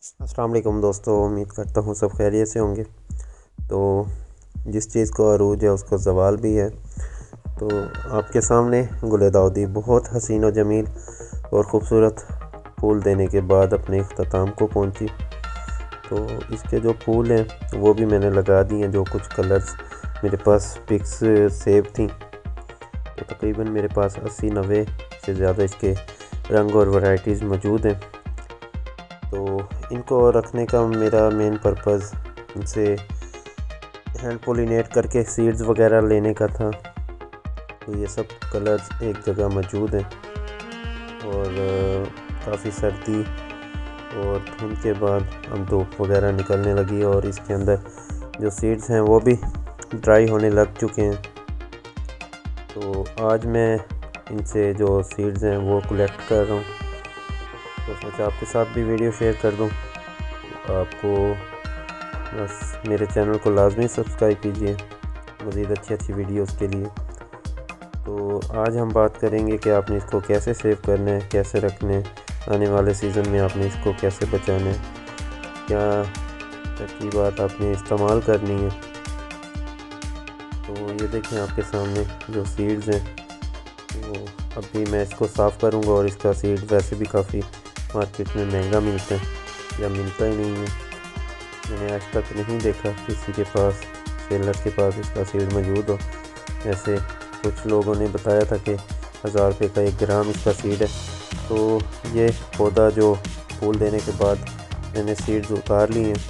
अस्सलाम वालेकुम दोस्तों, उम्मीद करता हूँ सब खैरियत से होंगे। तो जिस चीज़ को अरूज है उसको ज़वाल भी है। तो आपके सामने गुल दाउदी बहुत हसीन और जमील और ख़ूबसूरत फूल देने के बाद अपने इख्तिताम को पहुँची। तो इसके जो फूल हैं वो भी मैंने लगा दिए हैं। जो कुछ कलर्स मेरे पास पिक्स सेव थी, तो तकरीबन मेरे पास 80-90 से ज़्यादा इसके रंग और वैरायटीज़ मौजूद हैं। तो इनको रखने का मेरा मेन पर्पज़ इनसे हैंड पोलिनेट करके सीड्स वगैरह लेने का था। तो ये सब कलर्स एक जगह मौजूद हैं और काफ़ी सर्दी और धुंध के बाद अब धूप वगैरह निकलने लगी और इसके अंदर जो सीड्स हैं वो भी ड्राई होने लग चुके हैं। तो आज मैं इनसे जो सीड्स हैं वो कलेक्ट कर रहा हूँ, तो सोचा आपके साथ भी वीडियो शेयर कर दूँ। आपको बस मेरे चैनल को लाजमी सब्सक्राइब कीजिए मज़ीद अच्छी वीडियोस के लिए। तो आज हम बात करेंगे कि आपने इसको कैसे सेव करना है, कैसे रखना है, आने वाले सीज़न में आपने इसको कैसे बचाना है, क्या तरकीबात आपने इस्तेमाल करनी है। तो ये देखें आपके सामने जो सीड्स हैं, तो अभी मैं इसको साफ़ करूँगा। और इसका सीड वैसे भी काफ़ी मार्केट में महंगा मिलता है या मिलता ही नहीं है। मैंने आज तक नहीं देखा किसी के पास, सेलर के पास इसका सीड मौजूद हो। ऐसे कुछ लोगों ने बताया था कि 1000 रुपये का 1 ग्राम इसका सीड है। तो ये पौधा जो फूल देने के बाद मैंने सीड्स उतार लिए हैं।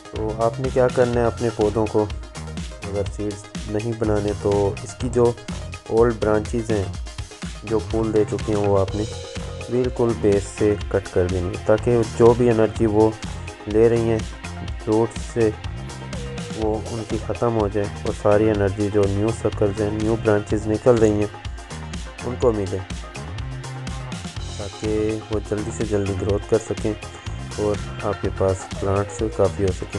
तो आपने क्या करना है, अपने पौधों को अगर सीड्स नहीं बनाने तो इसकी जो ओल्ड ब्रांचेज़ हैं जो फूल दे चुकी हैं वो आपने बिल्कुल बेस से कट कर देंगे, ताकि जो भी एनर्जी वो ले रही हैं रूट्स से वो उनकी ख़त्म हो जाए और सारी एनर्जी जो न्यू सर्कल्स हैं, न्यू ब्रांचेस निकल रही हैं, उनको मिले, ताकि वो जल्दी से जल्दी ग्रोथ कर सकें और आपके पास प्लांट्स काफ़ी हो सके।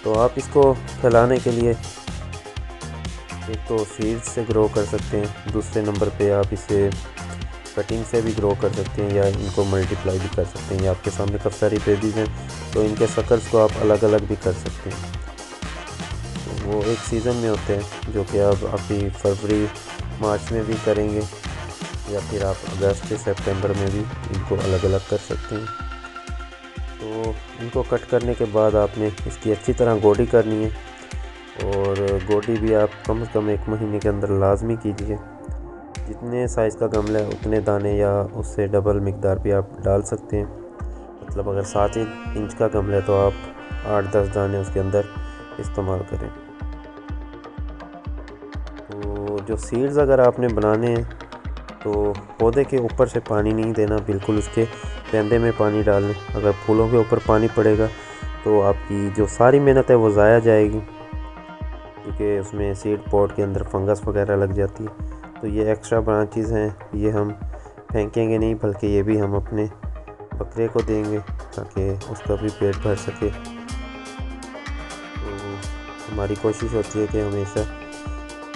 तो आप इसको फैलाने के लिए एक तो सीड्स से ग्रो कर सकते हैं, दूसरे नंबर पे आप इसे कटिंग से भी ग्रो कर सकते हैं या इनको मल्टीप्लाई भी कर सकते हैं। या आपके सामने काफ़ी सारी बेबीज़ हैं तो इनके शकल्स को आप अलग अलग भी कर सकते हैं। तो वो एक सीज़न में होते हैं जो कि आप अभी फरवरी मार्च में भी करेंगे या फिर आप अगस्त से सितंबर में भी इनको अलग अलग कर सकते हैं। तो इनको कट करने के बाद आपने इसकी अच्छी तरह गोडी करनी है और गोडी भी आप कम से कम 1 महीने के अंदर लाजमी कीजिए। जितने साइज़ का गमला है उतने दाने या उससे डबल मिकदार भी आप डाल सकते हैं। मतलब अगर 7 इंच का गमला है तो आप 8-10 दाने उसके अंदर इस्तेमाल करें। तो जो सीड्स अगर आपने बनाने हैं तो पौधे के ऊपर से पानी नहीं देना, बिल्कुल उसके पेंदे में पानी डालें। अगर फूलों के ऊपर पानी पड़ेगा तो आपकी जो सारी मेहनत है वो ज़ाया जाएगी, क्योंकि उसमें सीड पॉट के अंदर फंगस वगैरह लग जाती है। तो ये एक्स्ट्रा ब्रांचेज़ हैं, ये हम फेंकेंगे नहीं, बल्कि ये भी हम अपने बकरे को देंगे ताकि उसका भी पेट भर सके। तो हमारी कोशिश होती है कि हमेशा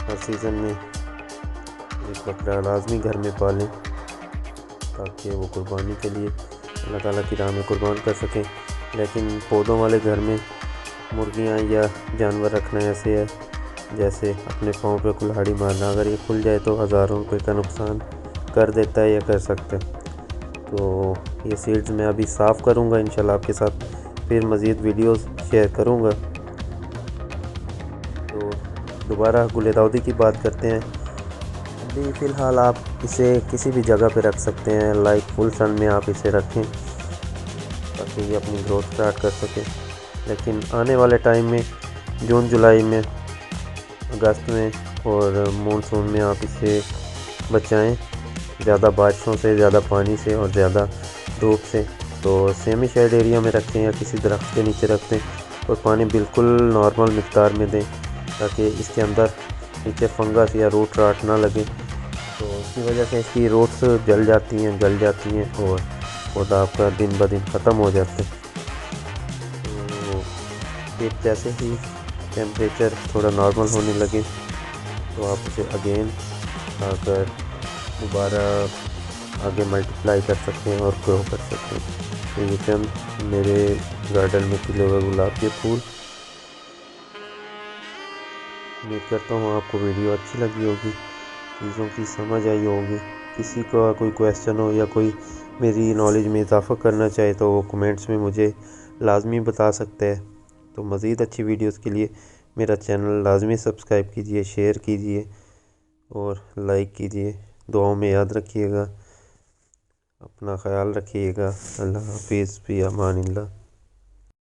हर सीज़न में एक बकरा लाजमी घर में पालें ताकि वो कुर्बानी के लिए अल्लाह ताला की राह में कुर्बान कर सकें। लेकिन पौधों वाले घर में मुर्गियाँ या जानवर रखना ऐसे है जैसे अपने पाँव पे कुल्हाड़ी मारना। अगर ये खुल जाए तो हज़ारों रुपए का नुकसान कर देता है या कर सकता है। तो ये सीड्स मैं अभी साफ़ करूँगा, इंशाल्लाह आपके साथ फिर मज़ीद वीडियोस शेयर करूँगा। तो दोबारा गुल दाउदी की बात करते हैं। अभी फ़िलहाल आप इसे किसी भी जगह पे रख सकते हैं, लाइक फुल सन में आप इसे रखें ताकि ये अपनी ग्रोथ स्टार्ट कर सके। लेकिन आने वाले टाइम में जून जुलाई में, अगस्त में और मानसून में आप इसे बचाएं ज़्यादा बारिशों से, ज़्यादा पानी से और ज़्यादा धूप से। तो सेमी शेड एरिया में रखें या किसी दरख्त के नीचे रख दें और पानी बिल्कुल नॉर्मल मिक़दार में दें ताकि इसके अंदर नीचे फंगस या रूट राट ना लगे। तो इसकी वजह से इसकी रूट्स जल जाती हैं, गल जाती हैं और पौधा आपका दिन ब दिन ख़त्म हो जाता है। तो फिर जैसे ही टेम्परेचर थोड़ा नॉर्मल होने लगे तो आप उसे अगेन अगर दोबारा आगे मल्टीप्लाई कर सकते हैं और ग्रो कर सकते हैं। तो ये चंद मेरे गार्डन में खिले हुए गुलाब के फूल। उम्मीद करता हूँ आपको वीडियो अच्छी लगी होगी, चीज़ों की समझ आई होगी। किसी का कोई क्वेश्चन हो या कोई मेरी नॉलेज में इजाफ़ा करना चाहे तो वो कमेंट्स में मुझे लाजमी बता सकते हैं। तो मज़ीद अच्छी वीडियोस के लिए मेरा चैनल लाजमी सब्सक्राइब कीजिए, शेयर कीजिए और लाइक कीजिए। दुआओं में याद रखिएगा, अपना ख्याल रखिएगा। अल्लाह हाफिज़, फ़ी अमानिल्लाह।